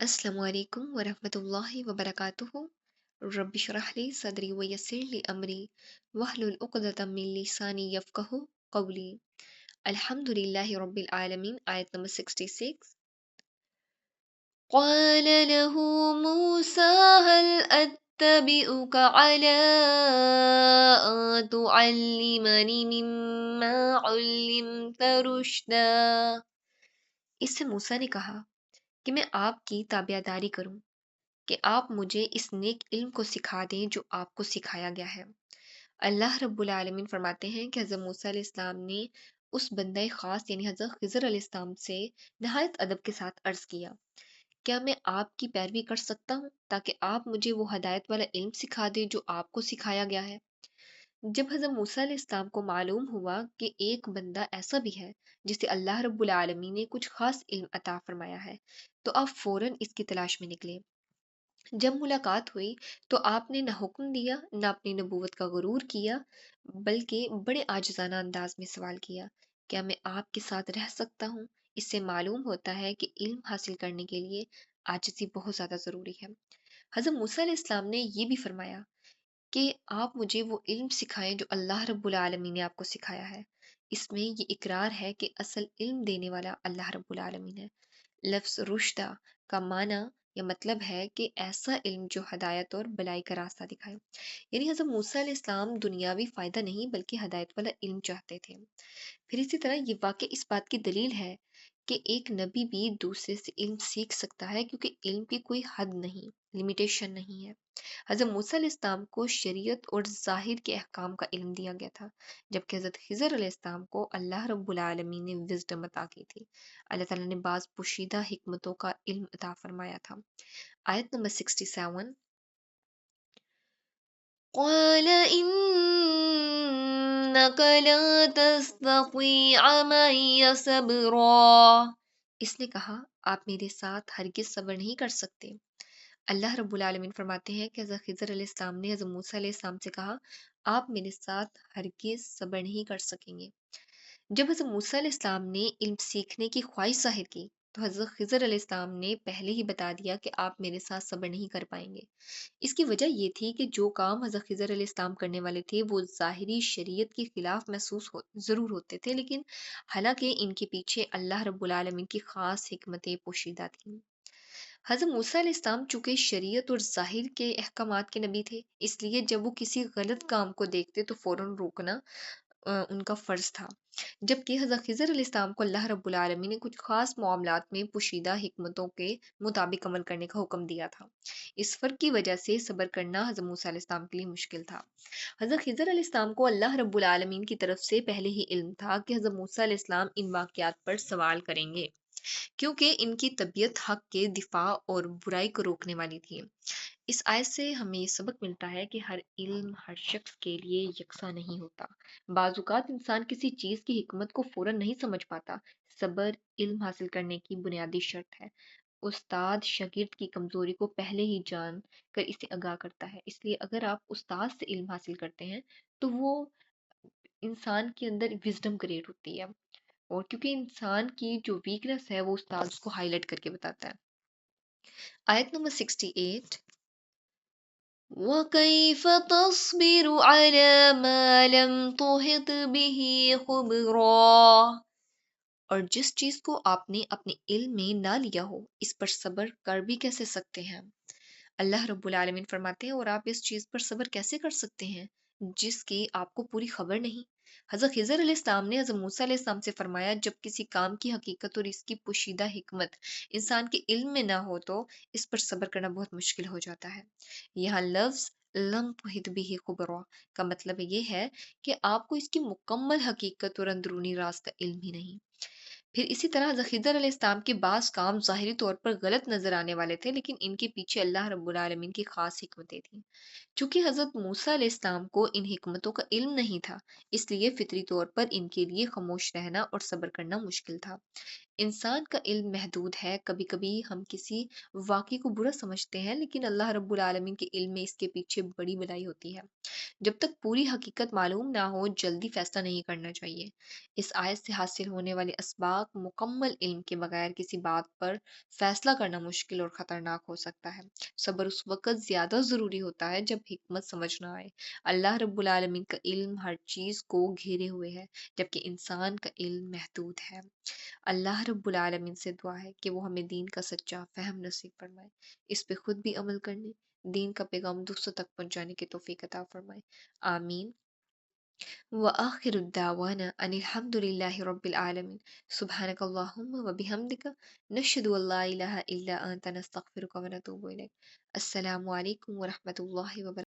अस्सलामु अलैकुम वरहमतुल्लाहि वबरकातुहू। रब्बि इश्रह ली सदरी व यस्सिर ली अमरी वहलुल उक़दतम मिन लिसानी यफ़क़हू क़ौली। अल्हम्दुलिल्लाहि रब्बिल आलमीन। आयत नंबर 66। क़ाल लहू मूसा हल अत्तबिउका अला अन तुअल्लिमनी मिम्मा उल्लिमत रुश्दा। इससे मूसा ने कहा कि मैं आपकी ताबियादारी करूं, कि आप मुझे इस नेक इल्म को सिखा दें जो आपको सिखाया गया है। अल्लाह रब्बुल आलमीन फरमाते हैं कि हज़रत मूसा अलैहिस्सलाम ने उस बंदे ख़ास यानी हज़रत ख़िज़र अलैहिस्सलाम से नहायत अदब के साथ अर्ज़ किया, क्या मैं आपकी पैरवी कर सकता हूँ ताकि आप मुझे वो हदायत वाला इल्म सिखा दें जो आपको सिखाया गया है। जब हज़रत मूसा अलैहिस्सलाम को मालूम हुआ कि एक बंदा ऐसा भी है जिसे अल्लाह रब्बुल आलमीन ने कुछ ख़ास इल्म अता फरमाया है, तो आप फ़ौरन इसकी तलाश में निकले। जब मुलाकात हुई तो आपने न हुक्म दिया न अपनी नबूवत का गुरूर किया, बल्कि बड़े आजिज़ाना अंदाज में सवाल किया, क्या मैं आपके साथ रह सकता हूँ। इससे मालूम होता है कि इल्म हासिल करने के लिए आजिज़ी बहुत ज़्यादा ज़रूरी है। हज़रत मूसा अलैहिस्सलाम ने ये भी फरमाया कि आप मुझे वो इल्म सिखाएं जो अल्लाह रब्बुल आलमीन ने आपको सिखाया है। इसमें ये इकरार है कि असल इल्म देने वाला अल्लाह रब्बुल आलमीन है। लफ्ज़ रुश्दा का माना या मतलब है कि ऐसा इल्म जो हदायत और भलाई का रास्ता दिखाए। यानी हज़रत मूसा अलैहिस्सलाम दुनियावी फ़ायदा नहीं बल्कि हदायत वाला इल्म चाहते थे। फिर इसी तरह ये वाक़या इस बात की दलील है कि एक नबी भी दूसरे से इल्म सीख सकता है, क्योंकि इल्म की कोई हद नहीं, लिमिटेशन नहीं है। हज़रत मूसा अलैहिस्सलाम को शरीयत और ज़ाहिर के अहकाम का इल्म दिया गया था, जबकि हज़रत खिज़र अलैहिस्सलाम को अल्लाह रब्बुल आलमीन ने विज़डम अता की थी। अल्लाह ताला ने बाज़ पोशीदा हिकमतों का इल्म अता फरमाया था। आयत नंबर 67। क़ाल इन्नक ला तस्ततीअ मइय सब्रा। इसने कहा, आप मेरे साथ हरगिज़ सब्र नहीं कर सकते। अल्लाह रब्बुल आलमीन फरमाते हैं कि हज़रत खिज़र अलैहिस्सलाम ने हज़रत मूसा अलैहिस्सलाम से कहा, आप मेरे साथ हरगिज़ सब्र नहीं कर सकेंगे। जब हज़रत मूसा अलैहिस्सलाम ने इल्म सीखने की ख्वाहिश ज़ाहिर की, तो हज़रत खिज़र अलैहिस्सलाम ने पहले ही बता दिया कि आप मेरे साथ सब्र नहीं कर पाएंगे। इसकी वजह ये थी कि जो काम हज़रत खिज़र अलैहिस्सलाम करने वाले थे वो ज़ाहिरी शरीयत के खिलाफ महसूस ज़रूर होते थे, लेकिन हालांकि इनके पीछे अल्लाह रब्बुल आलमीन की ख़ास हिकमतें पोशीदा थीं। हज़रत मूसा अलैहिस्सलाम चूँकि शरीयत और ज़ाहिर के अहकामात के नबी थे, इसलिए जब वो किसी गलत काम को देखते तो फ़ौरन रोकना उनका फ़र्ज़ था। जबकि हज़रत खिज़र अलैहिस्सलाम को अल्लाह रब्बुल आलमीन ने कुछ ख़ास मामलात में पोशीदा हिकमतों के मुताबिक अमल करने का हुक्म दिया था। इस फ़र्क की वजह से सब्र करना हज़रत मूसा अलैहिस्सलाम के लिए मुश्किल था। हज़रत खिज़र अलैहिस्सलाम को अल्लाह रब्बुल आलमीन की तरफ से पहले ही इल्म था कि हज़रत मूसा अलैहिस्सलाम इन वाक़यात पर सवाल करेंगे, क्योंकि इनकी तबीयत हक के दिफा और बुराई को रोकने वाली थी। इस आयत से हमें ये सबक मिलता है कि हर इल्म हर शख्स के लिए यकसा नहीं होता। बाज़ इंसान किसी चीज़ की हिकमत को फ़ौरन नहीं समझ पाता। सब्र इल्म हासिल करने की बुनियादी शर्त है। उस्ताद शागिर्द की कमज़ोरी को पहले ही जान कर इसे आगाह करता है। इसलिए अगर आप उस्ताद से इल्म हासिल करते हैं तो वो इंसान के अंदर विज़डम क्रिएट होती है, और क्योंकि इंसान की जो वीकनेस है वो उस्ताद उसको हाईलाइट करके बताता है। आयत नंबर 68। وكيف تصبر على ما لم تحط به خبرا। और जिस चीज को आपने अपने इल्म में ना लिया हो, इस पर सब्र कर भी कैसे सकते हैं। अल्लाह रब्बुल आलमीन फरमाते हैं, और आप इस चीज पर सब्र कैसे कर सकते हैं जिसकी आपको पूरी खबर नहीं। हज़रत खिज़र अलैहिस्सलाम ने हज़रत मूसा अलैहिस्सलाम से फरमाया, जब किसी काम की हकीकत और इसकी पोशीदा हिकमत इंसान के इल्म में ना हो तो इस पर सब्र करना बहुत मुश्किल हो जाता है। यहाँ लफ्ज़ लम तुहित बिही खुबरा का मतलब ये है कि आपको इसकी मुकम्मल हकीकत और अंदरूनी राज का इल्म ही नहीं। फिर इसी तरह हज़रत खिज़र अलैहिस्सलाम के बाज़ काम ज़ाहिरी तौर पर गलत नज़र आने वाले थे, लेकिन इनके पीछे अल्लाह रब्बुल आलमीन की ख़ास हिकमतें थीं। चूँकि हज़रत मूसा अलैहिस्सलाम को इन हिकमतों का इल्म नहीं था, इसलिए फ़ितरी तौर पर इनके लिए ख़ामोश रहना और सब्र करना मुश्किल था। انسان کا علم محدود ہے، کبھی کبھی ہم کسی واقعے کو برا سمجھتے ہیں لیکن اللہ رب العالمین کے علم میں اس کے پیچھے بڑی بھلائی ہوتی ہے۔ جب تک پوری حقیقت معلوم نہ ہو جلدی فیصلہ نہیں کرنا چاہیے۔ اس آیت سے حاصل ہونے والے اسباق مکمل علم کے بغیر کسی بات پر فیصلہ کرنا مشکل اور خطرناک ہو سکتا ہے۔ صبر اس وقت زیادہ ضروری ہوتا ہے جب حکمت سمجھ نہ آئے۔ اللہ رب العالمین کا علم ہر چیز کو گھیرے ہوئے ہے جبکہ انسان کا علم محدود ہے۔ اللہ رب العالمین سے دعا ہے کہ وہ ہمیں دین کا سچا فہم نصیب فرمائے، اس پہ خود بھی عمل کرنے، دین کا پیغام دوسروں تک پہنچانے کی توفیق عطا فرمائے۔ آمین۔ وآخر الدعوانا ان الحمد لله رب العالمين سبحانك اللهم وبحمدك نشهد ان لا اله الا انت نستغفرك ونتوب اليك۔ السلام علیکم ورحمۃ اللہ وبرکاتہ۔